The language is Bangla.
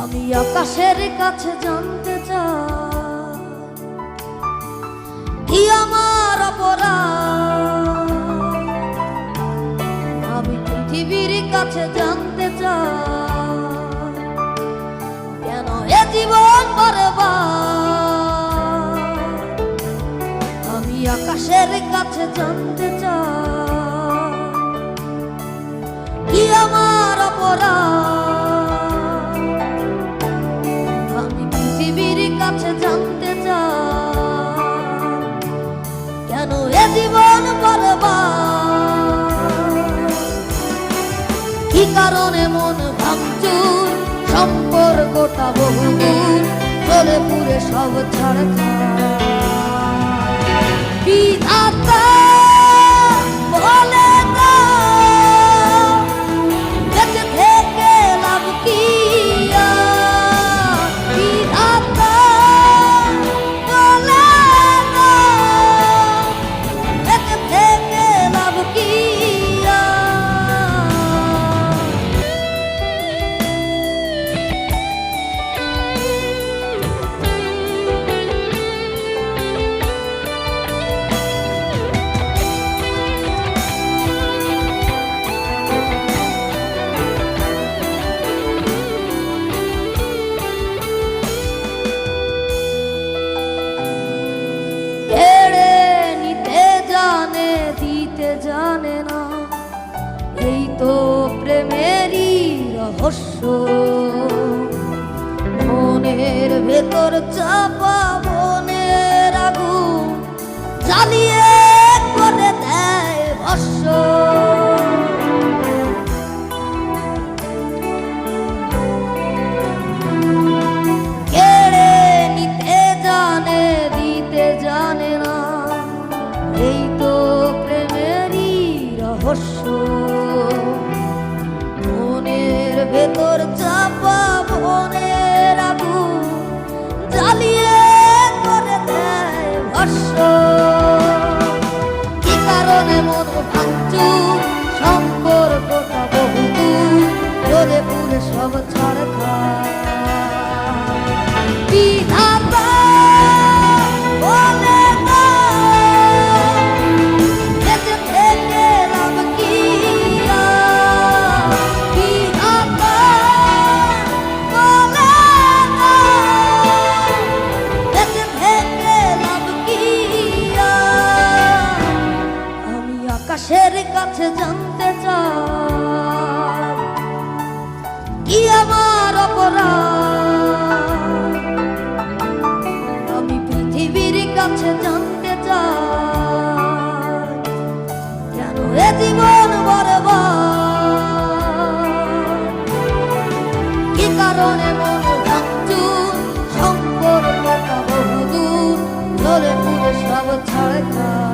আমি আকাশের কাছে জানতে চাই কি আমার অপরাধ। আমি পৃথিবীর কাছে জানতে চাই কেন এ জীবন বরবাদ। আমি আকাশের কাছে জানতে চাই কি আমার অপরাধ। কাছে জানতে চাই কেন এ জীবন বরবাদ। কি কারণে মন ভাঙচুর, সম্পর্কটা বহুদূর, চলে পুরে সব ছাড়খাড়। বিধাতা বলে দাও বেঁচে থেকে লাভ কি। জানে না এই তো প্রেমেরই রহস্য। মনের ভেতর চাপা মনের আগুন জ্বালিয়ে করে দেয় ভস্য। কেড়ে নিতে জানে দিতে জানে না এই তো রহস্য। মনের ভেতর চাপা মনের আগুন জ্বালিয়ে করে দেয় ভস্য। কি কারণে মন ভাঙচুর, সম্পর্কটা বহুদূর, চলে পুরে সব ছাড়খাড়। বিধাতা বলে আকাশের কাছে জানতে চাই কি আমার অপরাধ। আমি পৃথিবীর কাছে জানতে চাই কেন এ জীবন বরবাদ। কি কারণে মন ভাঙচুর, সম্পর্কটা বহুদূর, চলে পুরে সব ছাড়খাড়।